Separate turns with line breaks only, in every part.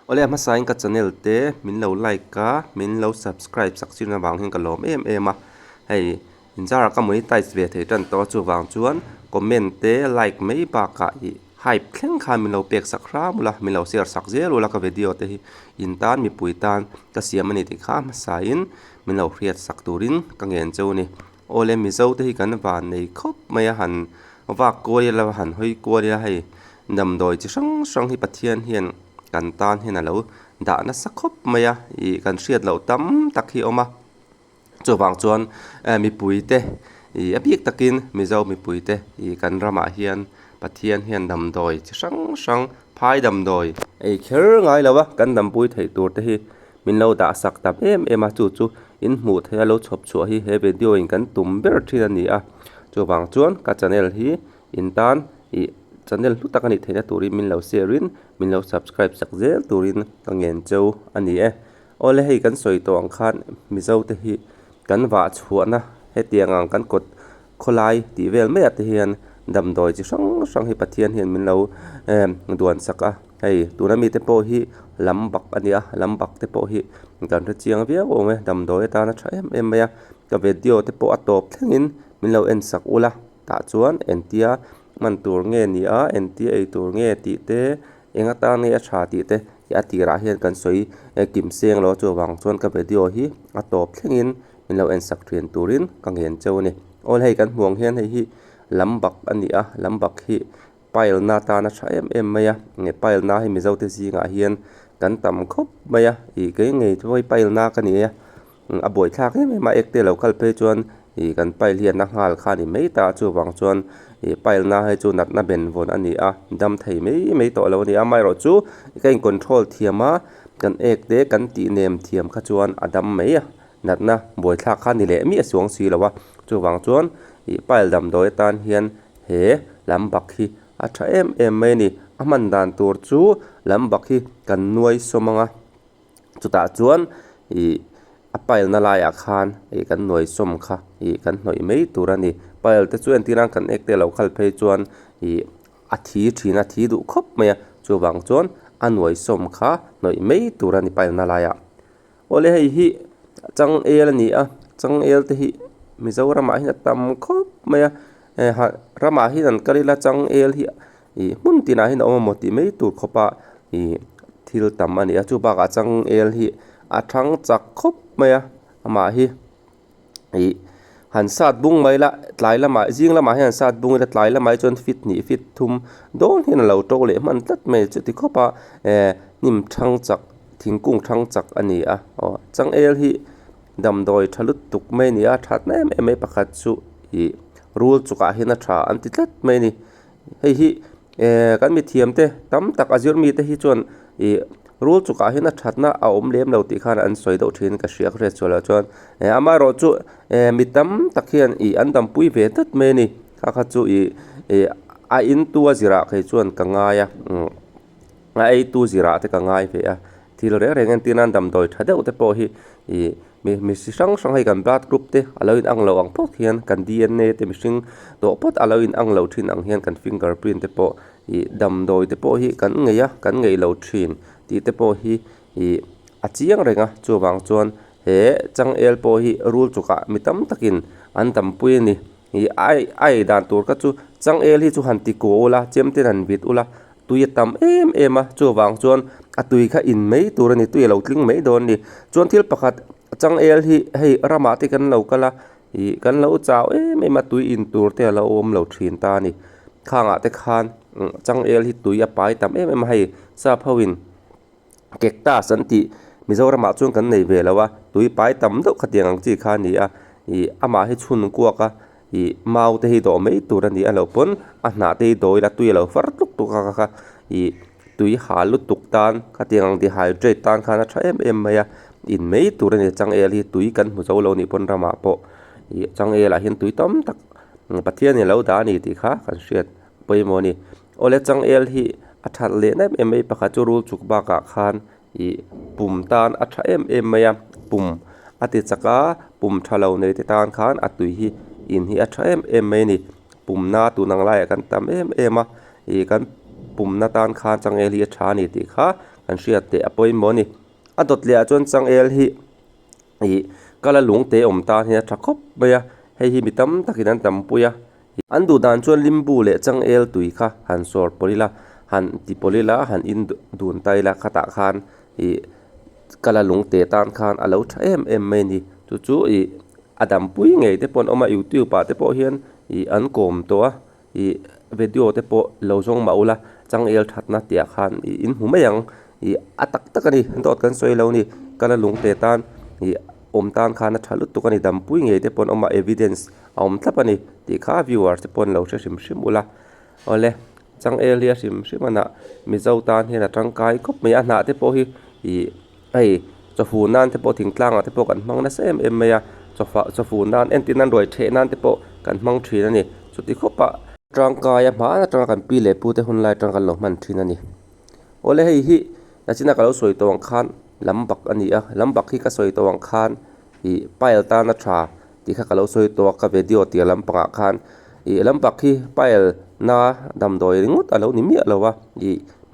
Ole ma sain ka channel te min lo like ka min lo subscribe saksin na wang hin ka lom em a hei injara ka monetize ve thei tan to chu wang chuan comment te like mai ba ka I hype thleng kha min lo pek sakra mula min lo share sak je lo la ka video te hi in tan mi pui tan ka siam ani ti kha ma sain min lo riat sak turin ka ngen cheu ni ole mi zo te hi kan van nei khop mai han wa ko la han hoi ko ya hei nam doi chi sang sang hi pathian hian kan tan hen alo da na sakhop maya I kan riat lo tam tak hi oma chu wang chuan mi pui te I abiek takin mi zo mi pui te I kan rama hian pathian hian dam doi chi sang sang phai dam doi ei kher ngai lawa kan dam pui thei tur te hi min lo da sak tam em a chu in mu the lo chop chu hi he video in kan tum ber thin ani a chu wang chuan ka channel hi in tan I channel lu takani theina turin min lo sharein min lo subscribe sakzel turin ka ngen cheu ani e ole hei kan soi to ang khan mi zo te hi kan wa chuana he tiangang kan kot kholai ti vel me at hian dam doi chi sang sang hi pathian hian min lo duan saka hei tunami te po hi lambak ania lambak te po hi kan ra chiang via o me dam doi ta na tha em ya ka video te po atop thengin min lo en sak ula ta chuan en tia man tur nge ni a en ti ei tur nge ti te enga ta ne a tha ti te ya ti ra hian kan soi kim seng lo chu wang chuan ka video hi atop thlengin min lo en sak thian turin ka ngen cheu ni ol hei kan huang hian hei hi lambak ani a lambak hi pail na ta na tha em maya nge pail na hi mi zo te zinga hian kan tam khop maya I ke ngei thoi pail na ka ni a a boi thak me ma ek te lo kal pe chuan I kan pail hian na ngal kha ni mei ta chu wang chuan I pail na hai chu nat na ben von ani a dam thei mei to lo ni a mai ro chu kan control thiama kan ek te kan ti nem thiam kha chuan adam mei a nat na boi thak kha ni le mi aswang si lawa chu wang chuan I pail dam doi tan hian he lam bak hi a tha em mai ni a man dan tur chu lam bak hi kan nuai somanga chuta chuan I a pail na la ya khan I kan noi som kha I kan noi mei turani pail te chuan tirang kan ek te lo khal phei chuan I a thi thina thi du khop maya chu wang chuan a noi som kha noi mei turani pail na la ya ole hei hi chang el ani a chang el te hi Mizoram hi tam khop maya ha rama hi nan karila chang el hi I mun tina hi no moti mei tur khopa I thil tam ani a chu ba ka chang el hi a thang chak khop maya ama hi I han sat bung mai la tlai lama jing lama han sat bung la tlai lama chon fit ni fit thum don hin lo to le man tat me chu ti khopa nim thang chak thingkung thang chak ani a chang el hi dam doi thalut tuk mai ni a that na em pakhat chu I RULCHUK hin a tha an ti tlat mai ni hei hi kan mi thiam te tam tak azur mi te hi chon I RULCHUK hin a thatna a om lem lo ti khan an soi do thin ka hriak hre chola chuan ama ro chu mi tam tak hian I an dam pui ve tat me ni kha chu I a in tu a zira khai chuan ka nga ya a ei tu zira te ka ngai ve a thil re rengen tinan dam doi thadeu te po hi mi sang sang hai kan blood group te aloin ang lo ang pot hian kan DNA te mi sing to pot aloin ang lo thin ang hian kan fingerprint te po I dam doi te po hi kan ngei lo thin ti te po hi I a chiang renga chu wang chuan he chang el po hi RULCHUK mi tam takin an tam pui ni I ai dan tur ka chu chang el hi chu han ti ko ola chem te han vit ula tui tam em a chu wang chuan a tui kha in mei tur ani tui lo tling mei don ni chuan thil pakhat chang el hi hei rama ti kan lo kala I kan lo chau em a tui in tur te lo om lo thin ta ni khanga te khan chang el hi tui a pai tam em hei sa phawin kekta santi Mizoram chuan kan nei ve lawa tui pai tam do khatiang ang chi kha ni a I ama hi chhun kuaka I mau te hi do mei tur ani a lo pon a hna te doi la tui lo far tuk tuk kha I tui halu tuk tan khatiang ang dehydrate tan khana tha em maya in mei tur ani chang el hi tui kan mu zo lo ni pon rama po I chang el a hin tui tam tak pathian ni lo da ni ti kha kan hriat poimo ni ole chang el hi a that le na em mei pakha chu RULCHUK ba ka khan I pum tan a tha em maya pum ati chaka pum thalo nei te tan khan a tui hi in hi a tha em mai ni pum na tu nang lai kan tam em a I kan pum na tan khan chang el hi a tha ni ti kha kan hriat te apoi moni adot lia chuan changel hi kala lungte omtan hi thakop maya hei hi mitam takin an tampuya an du dan chuan limbu le changel tui kha han sor polila han ti polila han in dun taila khata khan hi kala lungte tan khan alo tha em mai ni chu adam pui ngei te pon oma youtube pa te po hian an kom to a video te po lo zong maula changel thatna tia khan in humayang atak takani dot kan soi lo ni kala lungte tan om tan khan thalut tukani dam pui ngei te pon oma evidence om tlapani ti kha viewers te pon lo hrim hrim ula ole changel hi hrim hrimana mizo tan hian atangkai khop mai a hna te po hi ai chofu nan te po thingtlang te po kan hmang na sem em maya chofu nan entin nan roi the nan te po kan hmang thrin ani chuti khopa tangkai a ma na tang kan pi le pu te hun lai tang kan lo man thrin ani ole hei hi nachina kalo soi tawang khan lambak ani a lambak hi ka soi tawang khan pail ta na tha ti kha kalo soi to ka video ti lampanga khan lambak hi pail na dam doi ringut alo ni mi alowa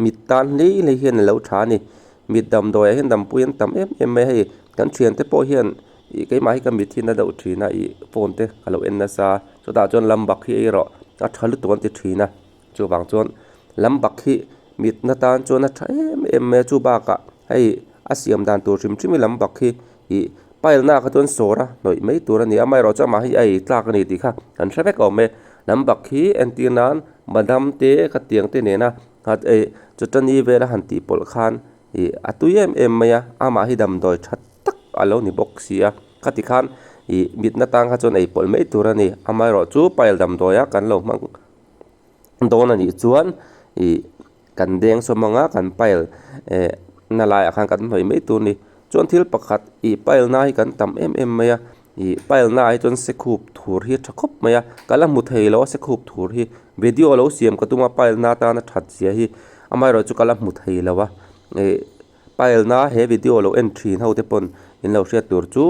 mit tan le hian lo tha ni mit dam doi hian dam puyan tam em mai hei kan thian te po hian cái mai ka mit thina do thina phone te kalo en na sa so da chon lambak hi ro a thalu ton ti thina chu bang chon lambak hi mit na tan chon a tha em me chu ba ka hei asiam dan tur chim chimi lambak hi pail na ka ton sora noi mai tur ani amai ro cha ma hi ai tlak ni ti kha kan hravek ome lambak hi antinan madam te ka tiang te ne na hat chutani vela han ti pol khan atuyem em maya ama hi dam doi that tak alo ni boxia khati khan mit na tang kha chon ei pol mai tur ani amai ro chu pail dam doya kan lo mang don ani chuan kan deng so manga kan pail na lai akhan kan noi mai tu ni chon thil pakhat pail nai kan tam em maya pail nai chon se khup thur hi thakop maya kala mu thei lo se khup thur hi video lo siam ka tuma pail na ta na that sia hi amai ro chu kala mu thei lawa pail na he video lo entry ho te pon in lo hriat tur chu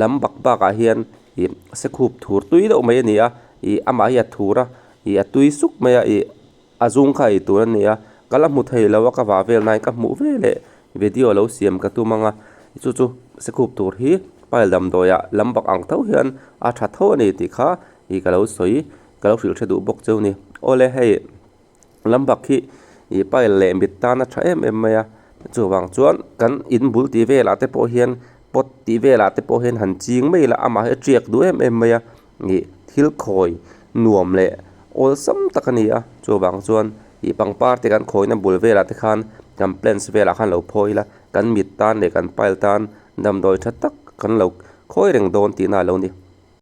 lambak ba ka hian se khup thur tui do mai ania ama hi thura atui suk maya azung khai tur ania kala mu thei lawa ka wa vel nai ka mu vele video lo siam ka tu manga chu se khup tur hi pail dam doya lambak ang tho hian a tha tho ani ti kha kalo soi kalo hril thadu bok cheu ni ole hei lambak hi pail le mit ta na tha em maya chu wang chuan kan in bul ti vela te po hian pot ti vela te po hian han ching mai la ama he triak du em maya thil khoi nuam le ol sam takani a chu wang chuan pangpar te kan khoi na bul vela te khan kan plans vela khan lo phoila kan mit tan le kan pail tan dam doi tha tak kan lo khoi reng don ti na lo ni